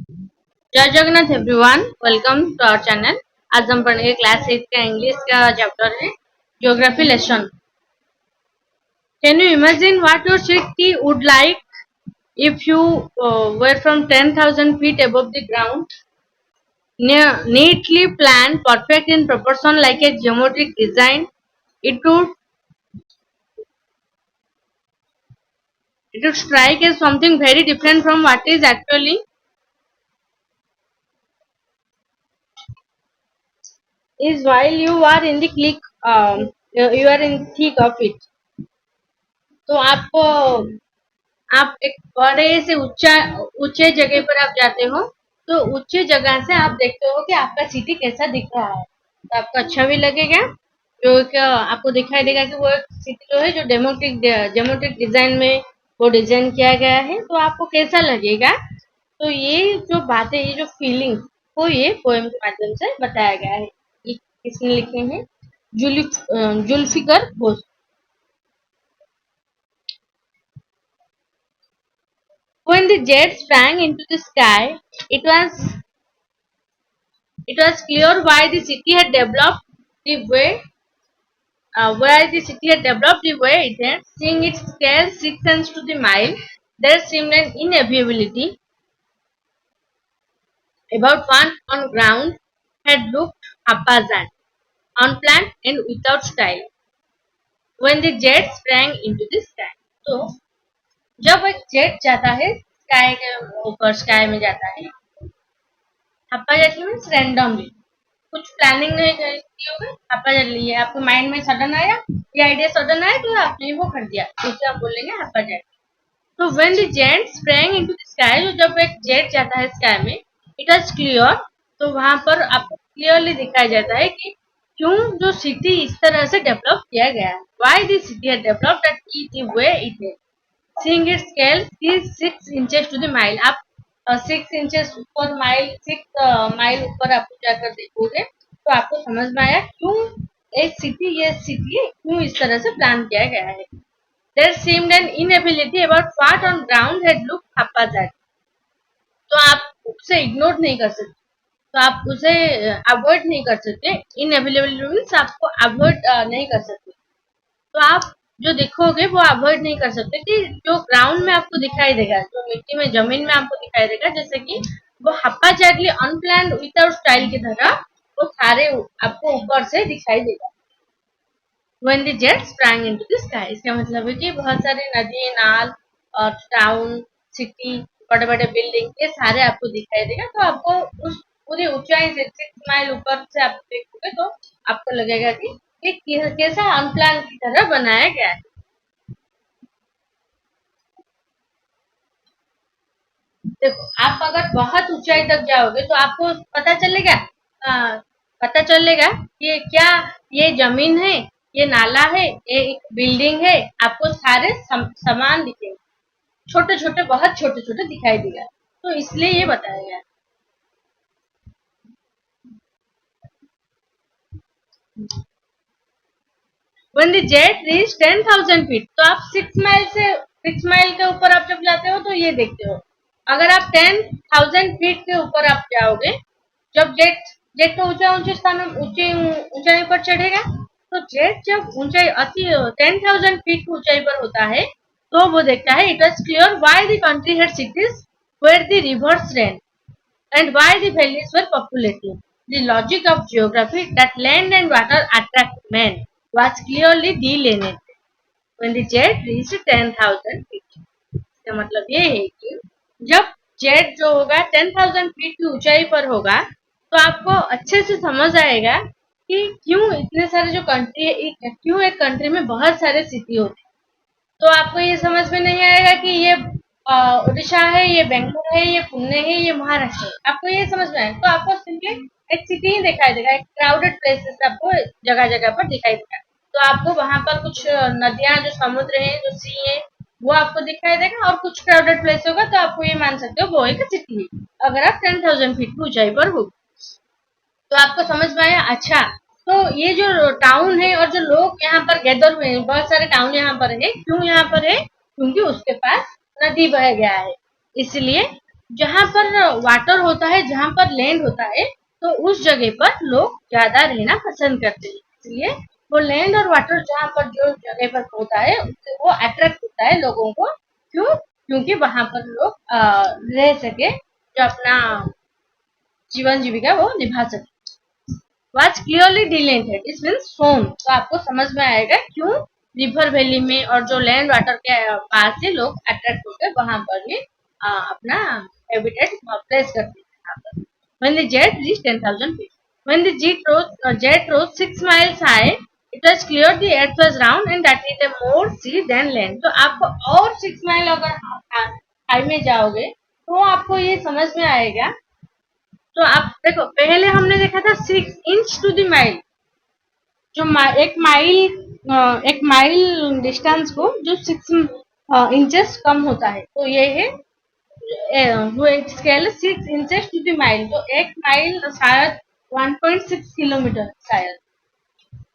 जय Jagannath everyone, welcome to our channel. आज हम पढ़ेंगे क्लास 8 का इंग्लिश का चैप्टर है geography lesson. Can you imagine what your city would like if you were from 10,000 feet above the ground, neatly planned, perfect in proportion like a geometric design? It would strike as something very different from what is actually is while you are in the you are in thick of it. तो आप एक बड़े से ऊंचे जगह पर आप जाते हो, तो ऊंचे जगह से आप देखते हो कि आपका सिटी कैसा दिख रहा है, तो आपको अच्छा भी लगेगा। जो क्या आपको दिखाई देगा कि वो सिटी जो है जो डेमोक्रेटिक डिजाइन में वो डिजाइन किया गया है, तो आपको कैसा लगेगा। तो ये जो बातें, ये जो फीलिंग को ये पोएम के माध्यम से बताया गया है। ये किसने लिखे हैं? Zulfikar Bose. When the jet sprang into the sky, it was clear why the city had developed the way it had. Seeing its scale 6 cents to the mile, there seemed an inevitability about one on ground had looked haphazard, unplanned and without style. When the jet sprang into the sky, तो जब एक jet जाता है sky के ऊपर, sky में जाता है, haphazardly मीन्स रैंडमली, कुछ प्लानिंग नहीं की होगी, haphazardly है, आपके माइंड में सडन आया, ये आइडिया सडन आया तो आपने वो कर दिया, इसे आप बोलेंगे haphazard। तो when the jet sprang into the sky, तो जब एक जेट जाता है स्काई में, it was clear, तो वहां पर आपको क्लियरली दिखाई जाता है कि क्यों जो सिटी इस तरह से डेवलप किया गया है। Why the city had developed at the way it did. Seeing its scale is 6 inches to the mile. आप 6 इंचेस ऊपर माइल 6 माइल ऊपर आप जाकर देखोगे तो आपको समझ में आया क्यों ये सिटी क्यों इस तरह से प्लान किया गया है। There seemed an inability about what on ground had looked haphazard. तो आप उसे इग्नोर नहीं कर सकते, तो आप उसे अवॉइड नहीं कर सकते। इनअवेलेबिलिटी मीन्स आपको अवॉइड नहीं कर सकते, तो आप जो देखोगे वो अवॉइड नहीं कर सकते कि जो ग्राउंड में आपको दिखाई देगा, जो मिट्टी में जमीन में आपको दिखाई देगा, जैसे कि वो हप्पाचाटली अनप्लान्ड विदाउट स्टाइल की तरह वो सारे आपको ऊपर से दिखाई देगा। When the jet sprang into the sky, इसका मतलब है कि बहुत सारे नदी नाल और टाउन सिटी बड़े बड़े बिल्डिंग ये सारे आपको दिखाई देगा, तो आपको उस पूरी ऊंचाई से 6 माइल ऊपर से आप देखोगे तो आपको लगेगा कि ये कैसा अनप्लान की तरह बनाया गया है। देखो आप अगर बहुत ऊंचाई तक जाओगे तो आपको पता चलेगा कि क्या ये जमीन है, ये नाला है, ये एक बिल्डिंग है, आपको सारे समान दिखेंगे, छोटे छोटे बहुत छोटे छोटे दिखाई देगा, तो इसलिए ये बताया गया। When the jet reached 10,000 feet, तो आप 6 माइल के ऊपर आप जब जाते हो तो ये देखते हो। अगर आप 10,000 फीट के ऊपर आप जाओगे, जब जेट तो ऊंचे स्थान ऊंचाई पर चढ़ेगा, तो जेट जब ऊंचाई 10,000 फीट की ऊंचाई पर होता है तो वो देखता है it was clear why the country had cities where the rivers ran and why the valleys were populated. The logic of geography that land and water attract men was clearly delineated when the jet reached 10,000 feet. इसका मतलब ये है कि जब jet जो होगा 10,000 feet की ऊंचाई पर होगा, तो आपको अच्छे से समझ आएगा कि क्यों इतने सारे जो कंट्री है, क्यों एक कंट्री में बहुत सारे सिटी होते हैं। तो आपको ये समझ में नहीं आएगा कि ये उड़ीसा है, ये बेंगलुरु है, ये पुणे है, ये महाराष्ट्र है, आपको ये समझ में आएगा। तो आपको सिंपली एक सिटी ही दिखाई देगा, एक क्राउडेड प्लेसेस आपको जगह जगह पर दिखाई देगा, तो आपको वहां पर कुछ नदियां जो समुद्र है, जो सी है, वो आपको दिखाई देगा, और कुछ क्राउडेड प्लेस होगा तो आपको ये मान सकते हो वो एक सिटी है, अगर आप 10,000 फीट की ऊंचाई पर हो। तो आपको समझ में आया। अच्छा, तो ये जो टाउन है और जो लोग यहाँ पर गैदर हुए हैं, बहुत सारे टाउन यहाँ पर है, क्यों यहाँ पर है? क्योंकि उसके पास नदी बह गया है, इसलिए जहाँ पर वाटर होता है, जहाँ पर लैंड होता है, तो उस जगह पर लोग ज्यादा रहना पसंद करते हैं। इसलिए वो लैंड और वाटर जहाँ पर जो जगह पर होता है, उससे वो अट्रैक्ट होता है लोगों को। क्यों? क्योंकि वहां पर लोग रह सके, जो अपना जीवन जीविका वो निभा सके। was clearly delineated, it means shown। तो आपको समझ में आएगा क्यों रिवर वैली में और जो लैंड वाटर के पास से लोग अट्रैक्ट होकर वहां पर भी अपना हैबिटेट प्लेस करते हैं यहाँ पर। When the jet reached 10,000 feet, when the jet rose 6 miles high, it was clear the earth was round and that it is more sea than land। तो आपको और 6 माइल अगर हाई में जाओगे तो आपको ये समझ में आएगा। तो आप देखो, पहले हमने देखा था 6 इंच टू द माइल, जो एक माइल डिस्टेंस को जो 6 इंचेस कम होता है, तो ये है वो एक scale 6 inches to the mile. तो एक माइल शायद 1.6 किलोमीटर, शायद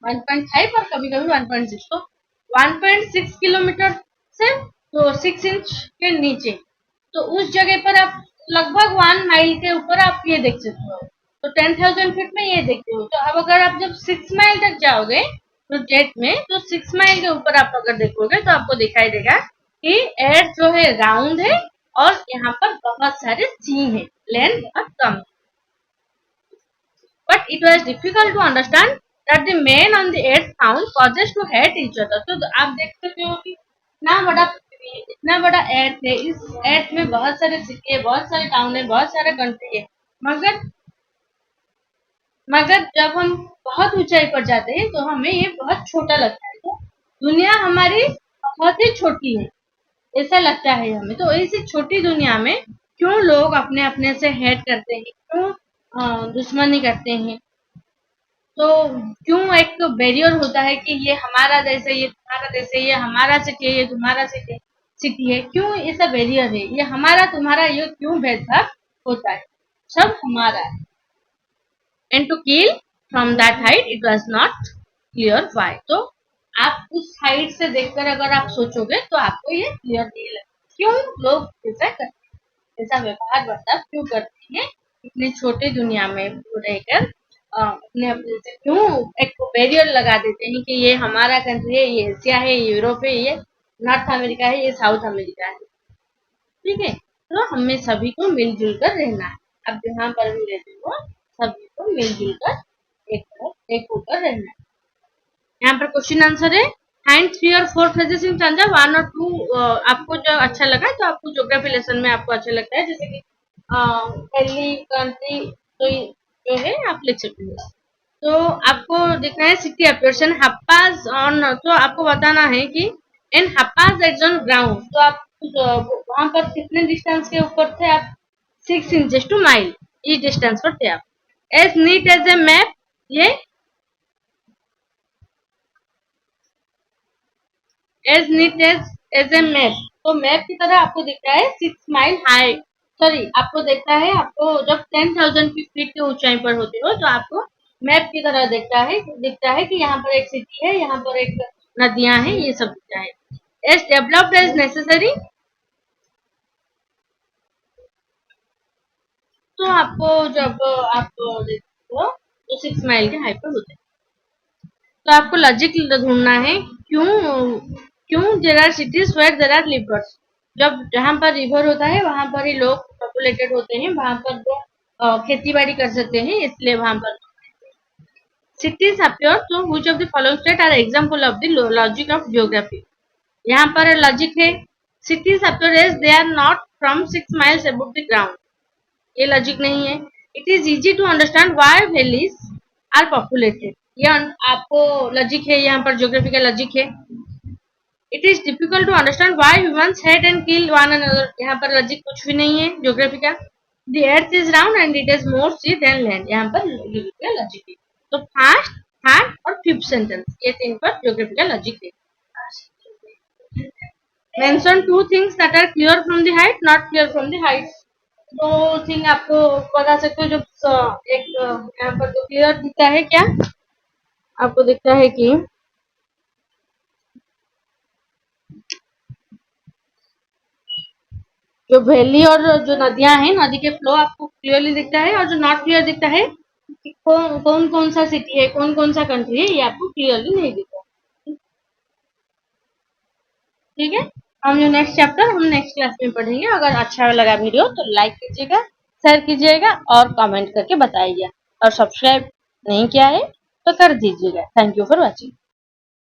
1.5 और कभी कभी 1.6। तो 1.6 किलोमीटर से तो 6 इंच के नीचे, तो उस जगह पर आप लगभग 1 माइल के ऊपर आप ये देख सकते हो। तो 10,000 फीट में ये देखते हो। तो अब अगर आप जब 6 माइल तक जाओगे तो जेट में, तो 6 माइल के ऊपर आप अगर देखोगे तो आपको दिखाई देगा कि एयर जो है राउंड है और यहाँ पर बहुत सारे सी है, लैंड बहुत कम है। But it was difficult to understand that the men on the earth found causes to hate each other। तो आप देख सकते हो कि इतना बड़ा अर्थ है, इस अर्थ में बहुत सारे सिटी है, बहुत सारे टाउन है, बहुत सारे कंट्री है, मगर मगर जब हम बहुत ऊंचाई पर जाते हैं तो हमें ये बहुत छोटा लगता है। तो दुनिया हमारी बहुत ही छोटी है, ऐसा लगता है हमें। तो ऐसी छोटी दुनिया में क्यों लोग अपने अपने से हेट करते हैं, क्यों दुश्मनी करते हैं? तो क्यों एक तो बैरियर होता है कि ये हमारा देश है, ये तुम्हारा देश है, ये हमारा सिटी है, ये तुम्हारा सिटी है। क्यों ऐसा बैरियर है? ये हमारा तुम्हारा ये क्यों भेदभाव होता है? सब हमारा है। And to kill from that height it was not clear why. तो आप उस हाइट से देखकर अगर आप सोचोगे तो आपको ये क्लियर नहीं लगेगा क्यों लोग ऐसा करते हैं, ऐसा व्यवहार बर्ताव क्यों करते हैं इतनी छोटी दुनिया में रहकर। अपने अपने से क्यों एक बैरियर लगा देते हैं कि ये हमारा कंट्री है, ये एशिया है, ये यूरोप है, ये नॉर्थ अमेरिका है, ये साउथ अमेरिका है। ठीक है, तो हमें सभी को मिलजुल कर रहना है। अब जहाँ पर भी रहते हो सभी को मिलजुल कर एक होकर रहना है। यहाँ पर क्वेश्चन आंसर है, फाइंड 3 और 4 फ्रेजेस इन स्टैंजा 1 और 2। आपको जो अच्छा लगा, तो आपको ज्योग्राफी लेसन में आपको अच्छा लगता है, जैसे कि दिल्ली कंट्री, तो जो है आप लिख सकते हो। तो आपको देखना है सिटी अपियर्स इन हप्पाज ऑन। तो आपको बताना है कि इन हप्पाज एट ऑन ग्राउंड, तो आप वहां पर कितने डिस्टेंस के ऊपर थे आप? 6 इंचेस टू माइल, इस डिस्टेंस पर थे आप। As neat as a map, ये as neat as a map, तो मैप की तरह आपको दिखता है 6 माइल हाई। सॉरी, आपको देखता है, आपको जब 10,000 फीट के ऊंचाई पर होते हो तो आपको मैप की तरह दिखता है कि यहाँ पर एक सिटी है, यहाँ पर एक नदियां हैं, ये सब दिखता है। एज डेवलप्ड एज नेसेसरी, तो आपको जब आप देखते हो तो 6 माइल के हाई पर होते हैं। तो आपको लॉजिक ढूंढना है, क्यों क्यों there are cities where there are rivers. जब जहाँ पर रिवर होता है वहां पर ही लोग पॉपुलेटेड होते हैं, वहां पर वो खेती बाड़ी कर सकते हैं, इसलिए वहां पर सिटीज अपीयर। तो which of the following state are example of the logic of geography. यहाँ पर लॉजिक है, cities appear as they are not from 6 miles above the ground, ये लॉजिक नहीं है। It is easy to understand why valleys are populated, ये आपको logic है, यहाँ पर ज्योग्राफी का लॉजिक है। It is difficult to understand why humans hate and kill one another, यहाँ पर लॉजिक कुछ भी नहीं है ज्योग्राफी का। The earth is round and it is more sea than land, यहाँ पर ज्योग्राफी का लॉजिक है। तो फर्स्ट, थर्ड और फिफ्थ सेंटेंस, ये 3 पर ज्योग्राफी का लॉजिक है। Mention 2 things that are clear from the height, not clear from the height. तो थिंग आपको बता सकते हो, जो एक यहाँ पर तो क्लियर दिखता है, क्या आपको दिखता है कि जो वैली और जो नदियां हैं, नदी के फ्लो आपको क्लियरली दिखता है, और जो नॉट क्लियर दिखता है कि कौन कौन सा सिटी है, कौन कौन सा कंट्री है, ये आपको क्लियरली नहीं दिखता। ठीक है, हम जो नेक्स्ट चैप्टर हम नेक्स्ट क्लास में पढ़ेंगे। अगर अच्छा लगा वीडियो तो लाइक कीजिएगा, शेयर कीजिएगा और कमेंट करके बताइएगा, और सब्सक्राइब नहीं किया है तो कर दीजिएगा। Thank you for watching.